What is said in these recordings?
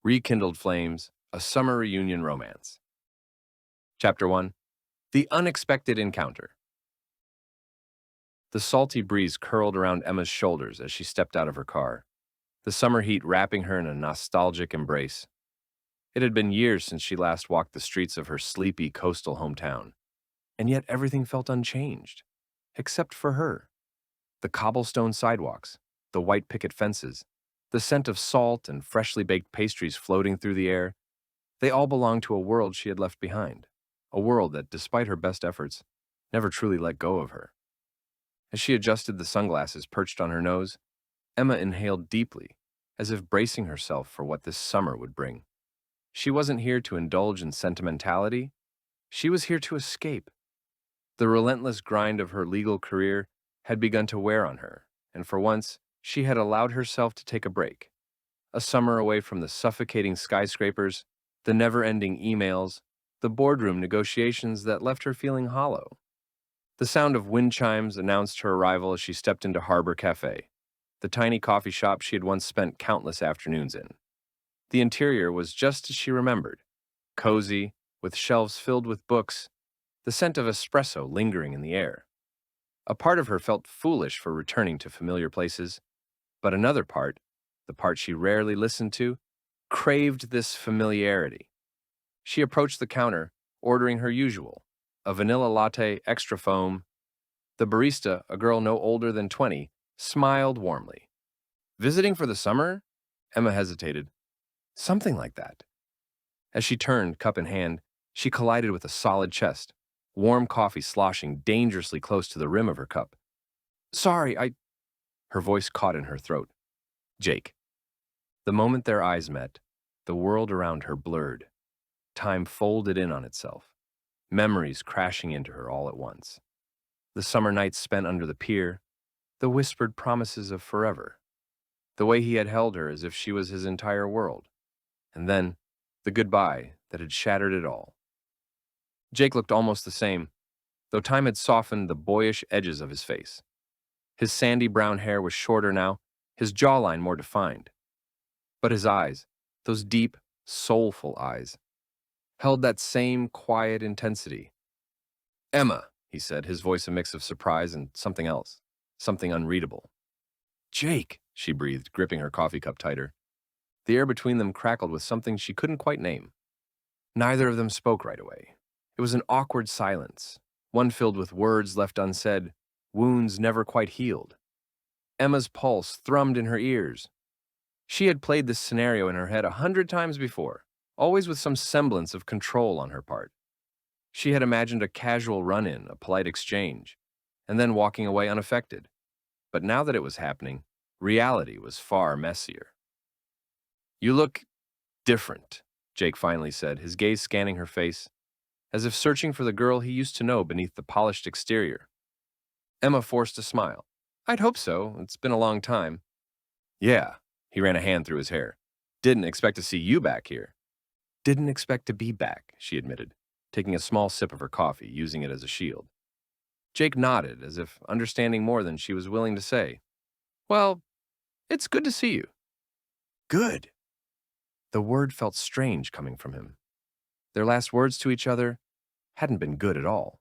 Rekindled Flames, a summer reunion romance. Chapter 1. The Unexpected Encounter. The salty breeze curled around Emma's shoulders as she stepped out of her car, the summer heat wrapping her in a nostalgic embrace. It had been years since she last walked the streets of her sleepy coastal hometown, and yet everything felt unchanged, except for her. The cobblestone sidewalks, the white picket fences, the scent of salt and freshly baked pastries floating through the air, they all belonged to a world she had left behind, a world that, despite her best efforts, never truly let go of her. As she adjusted the sunglasses perched on her nose, Emma inhaled deeply, as if bracing herself for what this summer would bring. She wasn't here to indulge in sentimentality. She was here to escape. The relentless grind of her legal career had begun to wear on her, and for once, she had allowed herself to take a break. A summer away from the suffocating skyscrapers, the never-ending emails, the boardroom negotiations that left her feeling hollow. The sound of wind chimes announced her arrival as she stepped into Harbor Cafe, the tiny coffee shop she had once spent countless afternoons in. The interior was just as she remembered, cozy, with shelves filled with books, the scent of espresso lingering in the air. A part of her felt foolish for returning to familiar places, but another part, the part she rarely listened to, craved this familiarity. She approached the counter, ordering her usual, a vanilla latte, extra foam. The barista, a girl no older than 20, smiled warmly. "Visiting for the summer?" Emma hesitated. "Something like that." As she turned, cup in hand, she collided with a solid chest, warm coffee sloshing dangerously close to the rim of her cup. "Sorry, Her voice caught in her throat. "Jake." The moment their eyes met, the world around her blurred. Time folded in on itself, memories crashing into her all at once. The summer nights spent under the pier, the whispered promises of forever, the way he had held her as if she was his entire world, and then the goodbye that had shattered it all. Jake looked almost the same, though time had softened the boyish edges of his face. His sandy brown hair was shorter now, his jawline more defined. But his eyes, those deep, soulful eyes, held that same quiet intensity. "Emma," he said, his voice a mix of surprise and something else, something unreadable. "Jake," she breathed, gripping her coffee cup tighter. The air between them crackled with something she couldn't quite name. Neither of them spoke right away. It was an awkward silence, one filled with words left unsaid, wounds never quite healed. Emma's pulse thrummed in her ears. She had played this scenario in her head 100 times before, always with some semblance of control on her part. She had imagined a casual run-in, a polite exchange, and then walking away unaffected. But now that it was happening, reality was far messier. "You look different," Jake finally said, his gaze scanning her face, as if searching for the girl he used to know beneath the polished exterior. Emma forced a smile. "I'd hope so. It's been a long time." "Yeah," he ran a hand through his hair. "Didn't expect to see you back here." "Didn't expect to be back," she admitted, taking a small sip of her coffee, using it as a shield. Jake nodded, as if understanding more than she was willing to say. "Well, it's good to see you." "Good." The word felt strange coming from him. Their last words to each other hadn't been good at all.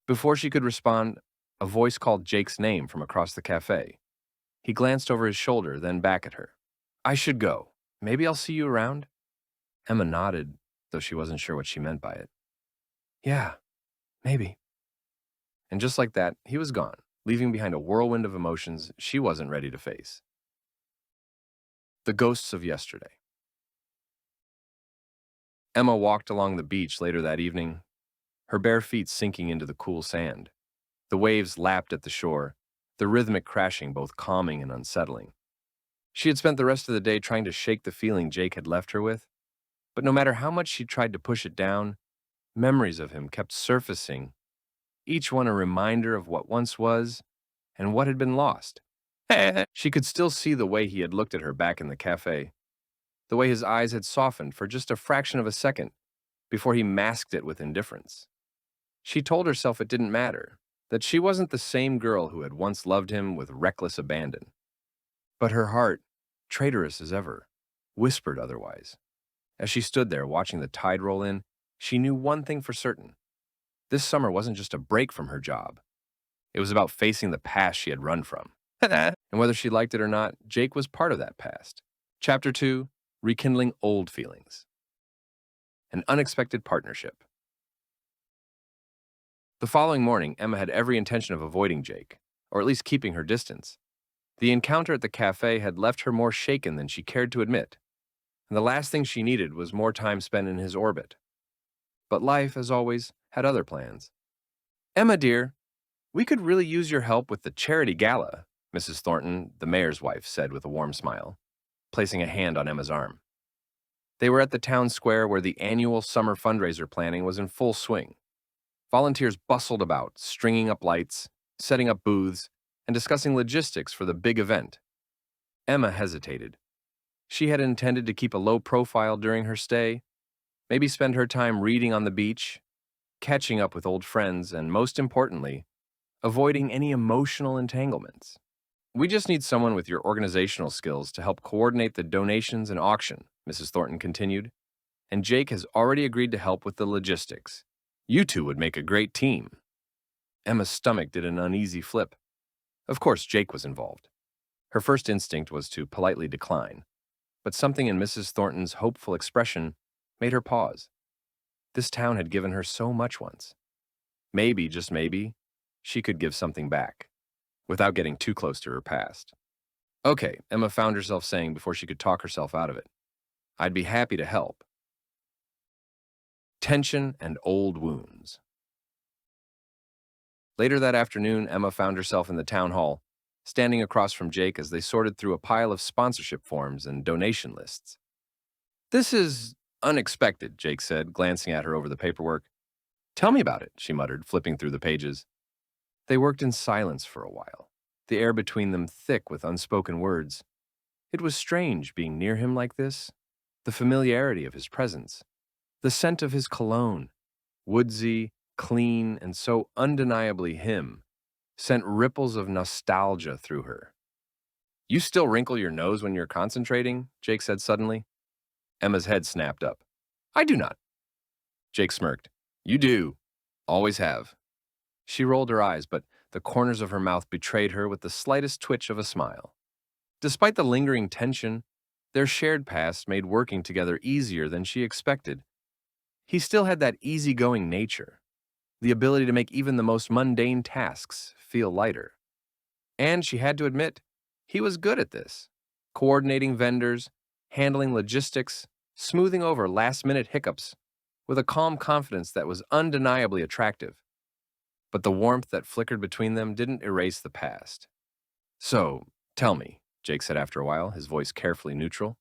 Before she could respond, a voice called Jake's name from across the cafe. He glanced over his shoulder, then back at her. "I should go. Maybe I'll see you around?" Emma nodded, though she wasn't sure what she meant by it. "Yeah, maybe." And just like that, he was gone, leaving behind a whirlwind of emotions she wasn't ready to face. The ghosts of yesterday. Emma walked along the beach later that evening, her bare feet sinking into the cool sand. The waves lapped at the shore, the rhythmic crashing both calming and unsettling. She had spent the rest of the day trying to shake the feeling Jake had left her with, but no matter how much she tried to push it down, memories of him kept surfacing, each one a reminder of what once was and what had been lost. She could still see the way he had looked at her back in the cafe, the way his eyes had softened for just a fraction of a second before he masked it with indifference. She told herself it didn't matter, that she wasn't the same girl who had once loved him with reckless abandon. But her heart, traitorous as ever, whispered otherwise. As she stood there watching the tide roll in, she knew one thing for certain. This summer wasn't just a break from her job. It was about facing the past she had run from. And whether she liked it or not, Jake was part of that past. Chapter 2, Rekindling Old Feelings. An Unexpected Partnership. The following morning, Emma had every intention of avoiding Jake, or at least keeping her distance. The encounter at the cafe had left her more shaken than she cared to admit, and the last thing she needed was more time spent in his orbit. But life, as always, had other plans. "Emma, dear, we could really use your help with the charity gala," Mrs. Thornton, the mayor's wife, said with a warm smile, placing a hand on Emma's arm. They were at the town square where the annual summer fundraiser planning was in full swing. Volunteers bustled about, stringing up lights, setting up booths, and discussing logistics for the big event. Emma hesitated. She had intended to keep a low profile during her stay, maybe spend her time reading on the beach, catching up with old friends, and most importantly, avoiding any emotional entanglements. "We just need someone with your organizational skills to help coordinate the donations and auction," Mrs. Thornton continued, "and Jake has already agreed to help with the logistics. You two would make a great team." Emma's stomach did an uneasy flip. Of course, Jake was involved. Her first instinct was to politely decline, but something in Mrs. Thornton's hopeful expression made her pause. This town had given her so much once. Maybe, just maybe, she could give something back, without getting too close to her past. "Okay," Emma found herself saying before she could talk herself out of it. "I'd be happy to help." Tension and old wounds. Later that afternoon, Emma found herself in the town hall, standing across from Jake as they sorted through a pile of sponsorship forms and donation lists. "This is unexpected," Jake said, glancing at her over the paperwork. "Tell me about it," she muttered, flipping through the pages. They worked in silence for a while, the air between them thick with unspoken words. It was strange being near him like this, the familiarity of his presence, the scent of his cologne, woodsy, clean, and so undeniably him, sent ripples of nostalgia through her. "You still wrinkle your nose when you're concentrating?" Jake said suddenly. Emma's head snapped up. "I do not." Jake smirked. "You do. Always have." She rolled her eyes, but the corners of her mouth betrayed her with the slightest twitch of a smile. Despite the lingering tension, their shared past made working together easier than she expected. He still had that easygoing nature, the ability to make even the most mundane tasks feel lighter. And she had to admit, he was good at this, coordinating vendors, handling logistics, smoothing over last-minute hiccups, with a calm confidence that was undeniably attractive. But the warmth that flickered between them didn't erase the past. "So, tell me," Jake said after a while, his voice carefully neutral.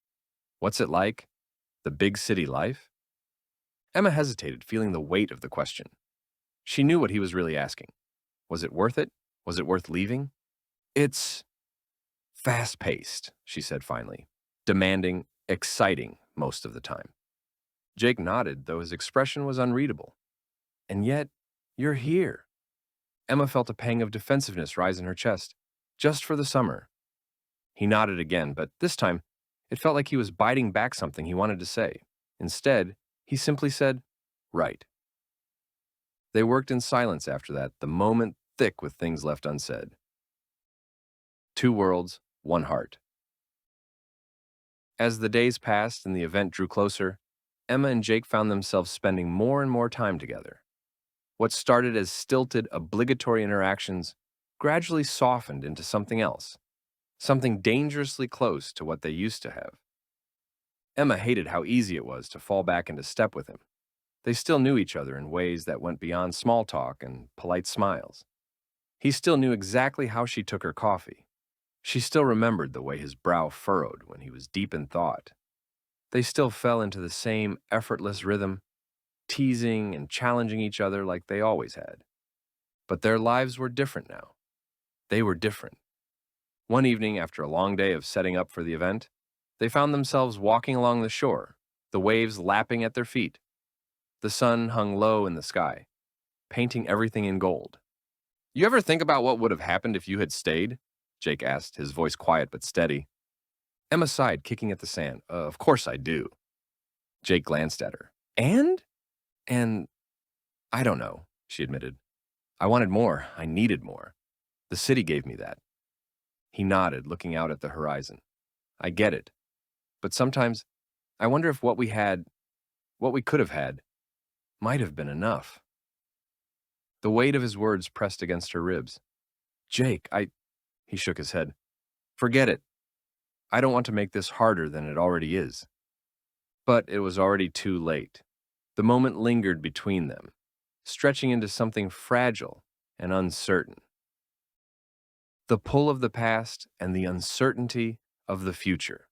"What's it like? The big city life?" Emma hesitated, feeling the weight of the question. She knew what he was really asking. Was it worth it? Was it worth leaving? "It's fast-paced," she said finally. "Demanding, exciting most of the time." Jake nodded, though his expression was unreadable. "And yet, you're here." Emma felt a pang of defensiveness rise in her chest. "Just for the summer." He nodded again, but this time, it felt like he was biting back something he wanted to say. Instead, he simply said, "Right." They worked in silence after that, the moment thick with things left unsaid. Two worlds, one heart. As the days passed and the event drew closer, Emma and Jake found themselves spending more and more time together. What started as stilted, obligatory interactions gradually softened into something else, something dangerously close to what they used to have. Emma hated how easy it was to fall back into step with him. They still knew each other in ways that went beyond small talk and polite smiles. He still knew exactly how she took her coffee. She still remembered the way his brow furrowed when he was deep in thought. They still fell into the same effortless rhythm, teasing and challenging each other like they always had. But their lives were different now. They were different. One evening, after a long day of setting up for the event, they found themselves walking along the shore, the waves lapping at their feet. The sun hung low in the sky, painting everything in gold. "You ever think about what would have happened if you had stayed?" Jake asked, his voice quiet but steady. Emma sighed, kicking at the sand. Of course I do. Jake glanced at her. And I don't know, she admitted. I wanted more. I needed more. The city gave me that. He nodded, looking out at the horizon. I get it. But sometimes I wonder if what we could have had, might have been enough. The weight of his words pressed against her ribs. Jake, he shook his head. Forget it. I don't want to make this harder than it already is. But it was already too late. The moment lingered between them, stretching into something fragile and uncertain. The pull of the past and the uncertainty of the future.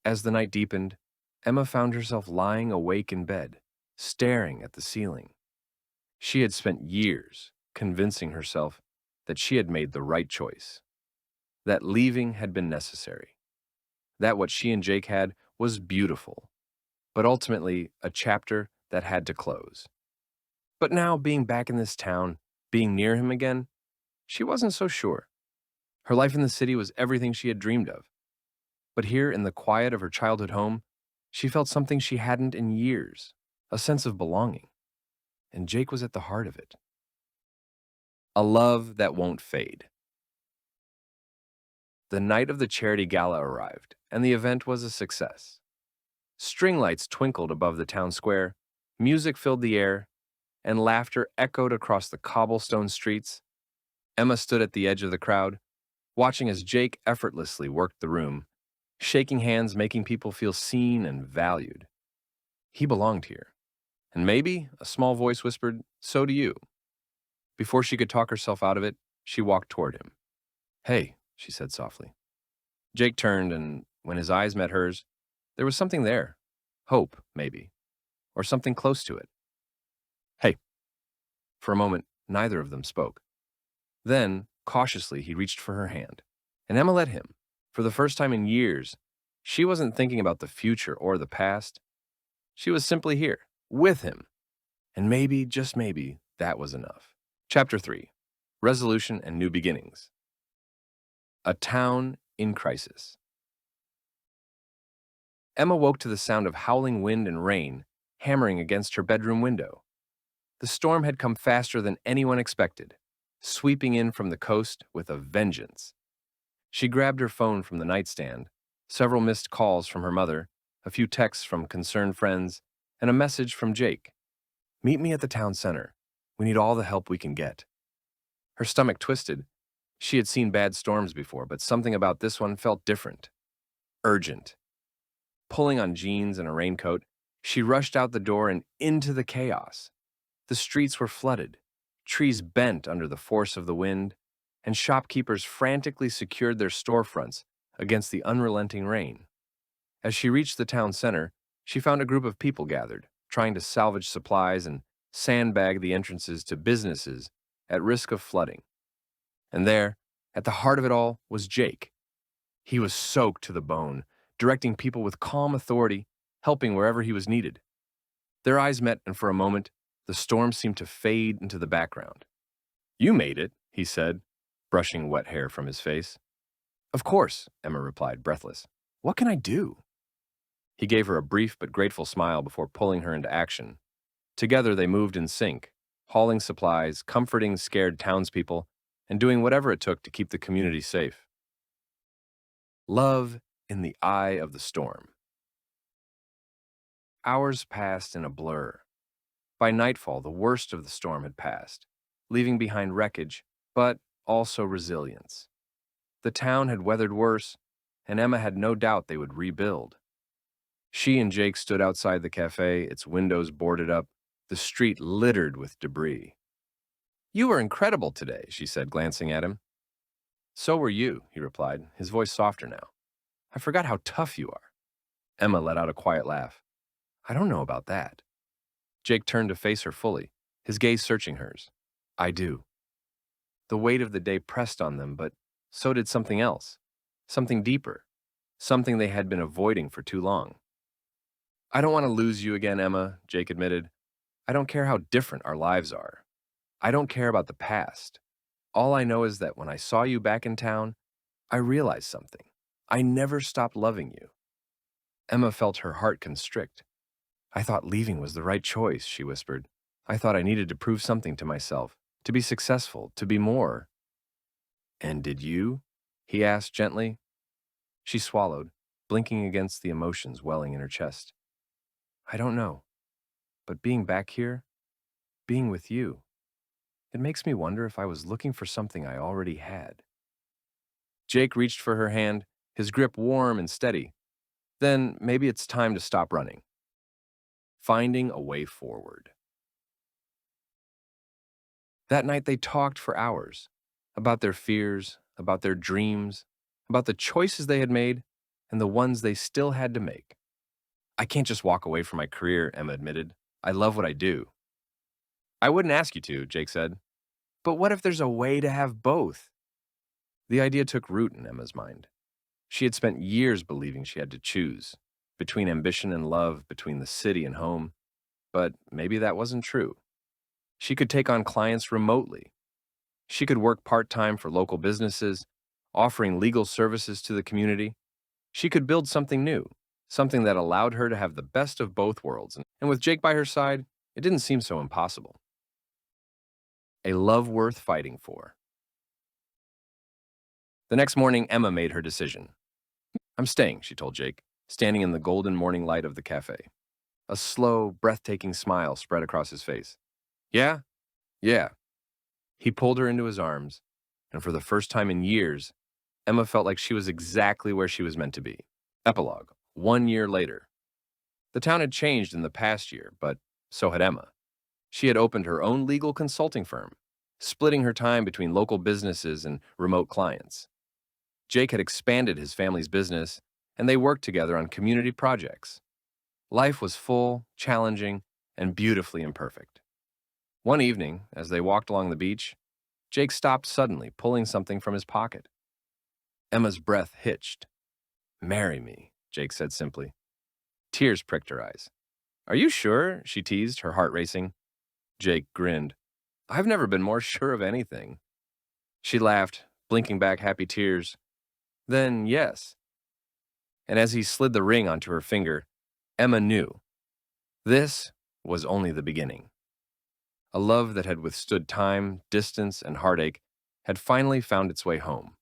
As the night deepened, Emma found herself lying awake in bed, staring at the ceiling. She had spent years convincing herself that she had made the right choice, that leaving had been necessary, that what she and Jake had was beautiful, but ultimately a chapter that had to close. But now, being back in this town, being near him again, she wasn't so sure. Her life in the city was everything she had dreamed of. But here, in the quiet of her childhood home, she felt something she hadn't in years, a sense of belonging. And Jake was at the heart of it. A love that won't fade. The night of the charity gala arrived, and the event was a success. String lights twinkled above the town square, music filled the air, and laughter echoed across the cobblestone streets. Emma stood at the edge of the crowd, watching as Jake effortlessly worked the room, shaking hands, making people feel seen and valued. He belonged here. And maybe, a small voice whispered, so do you. Before she could talk herself out of it, she walked toward him. Hey, she said softly. Jake turned, and when his eyes met hers, there was something there. Hope, maybe. Or something close to it. Hey. For a moment, neither of them spoke. Then, cautiously, he reached for her hand. And Emma let him. For the first time in years, she wasn't thinking about the future or the past. She was simply here, with him. And maybe, just maybe, that was enough. Chapter 3. Resolution and New Beginnings. A town in crisis. Emma woke to the sound of howling wind and rain hammering against her bedroom window. The storm had come faster than anyone expected, sweeping in from the coast with a vengeance. She grabbed her phone from the nightstand, several missed calls from her mother, a few texts from concerned friends, and a message from Jake. Meet me at the town center. We need all the help we can get. Her stomach twisted. She had seen bad storms before, but something about this one felt different. Urgent. Pulling on jeans and a raincoat, she rushed out the door and into the chaos. The streets were flooded, trees bent under the force of the wind, and shopkeepers frantically secured their storefronts against the unrelenting rain. As she reached the town center, she found a group of people gathered, trying to salvage supplies and sandbag the entrances to businesses at risk of flooding. And there, at the heart of it all, was Jake. He was soaked to the bone, directing people with calm authority, helping wherever he was needed. Their eyes met, and for a moment, the storm seemed to fade into the background. You made it, he said, brushing wet hair from his face. Of course, Emma replied, breathless. What can I do? He gave her a brief but grateful smile before pulling her into action. Together they moved in sync, hauling supplies, comforting scared townspeople, and doing whatever it took to keep the community safe. Love in the eye of the storm. Hours passed in a blur. By nightfall, the worst of the storm had passed, leaving behind wreckage, but also resilience. The town had weathered worse, and Emma had no doubt they would rebuild. She and Jake stood outside the cafe, its windows boarded up, the street littered with debris. You were incredible today, she said, glancing at him. So were you, he replied, his voice softer now. I forgot how tough you are. Emma let out a quiet laugh. I don't know about that. Jake turned to face her fully, his gaze searching hers. I do. The weight of the day pressed on them, but so did something else, something deeper, something they had been avoiding for too long. I don't want to lose you again, Emma, Jake admitted. I don't care how different our lives are. I don't care about the past. All I know is that when I saw you back in town, I realized something. I never stopped loving you. Emma felt her heart constrict. I thought leaving was the right choice, she whispered. I thought I needed to prove something to myself, to be successful, to be more. And did you? He asked gently. She swallowed, blinking against the emotions welling in her chest. I don't know, but being back here, being with you, it makes me wonder if I was looking for something I already had. Jake reached for her hand, his grip warm and steady. Then maybe it's time to stop running. Finding a way forward. That night they talked for hours about their fears, about their dreams, about the choices they had made, and the ones they still had to make. I can't just walk away from my career, Emma admitted. I love what I do. I wouldn't ask you to, Jake said. But what if there's a way to have both? The idea took root in Emma's mind. She had spent years believing she had to choose between ambition and love, between the city and home. But maybe that wasn't true. She could take on clients remotely. She could work part-time for local businesses, offering legal services to the community. She could build something new, something that allowed her to have the best of both worlds. And with Jake by her side, it didn't seem so impossible. A love worth fighting for. The next morning, Emma made her decision. I'm staying, she told Jake, standing in the golden morning light of the cafe. A slow, breathtaking smile spread across his face. Yeah? Yeah. He pulled her into his arms, and for the first time in years, Emma felt like she was exactly where she was meant to be. Epilogue. 1 year later. The town had changed in the past year, but so had Emma. She had opened her own legal consulting firm, splitting her time between local businesses and remote clients. Jake had expanded his family's business, and they worked together on community projects. Life was full, challenging, and beautifully imperfect. One evening, as they walked along the beach, Jake stopped suddenly, pulling something from his pocket. Emma's breath hitched. Marry me, Jake said simply. Tears pricked her eyes. Are you sure? She teased, her heart racing. Jake grinned. I've never been more sure of anything. She laughed, blinking back happy tears. Then yes. And as he slid the ring onto her finger, Emma knew. This was only the beginning. A love that had withstood time, distance, and heartache had finally found its way home.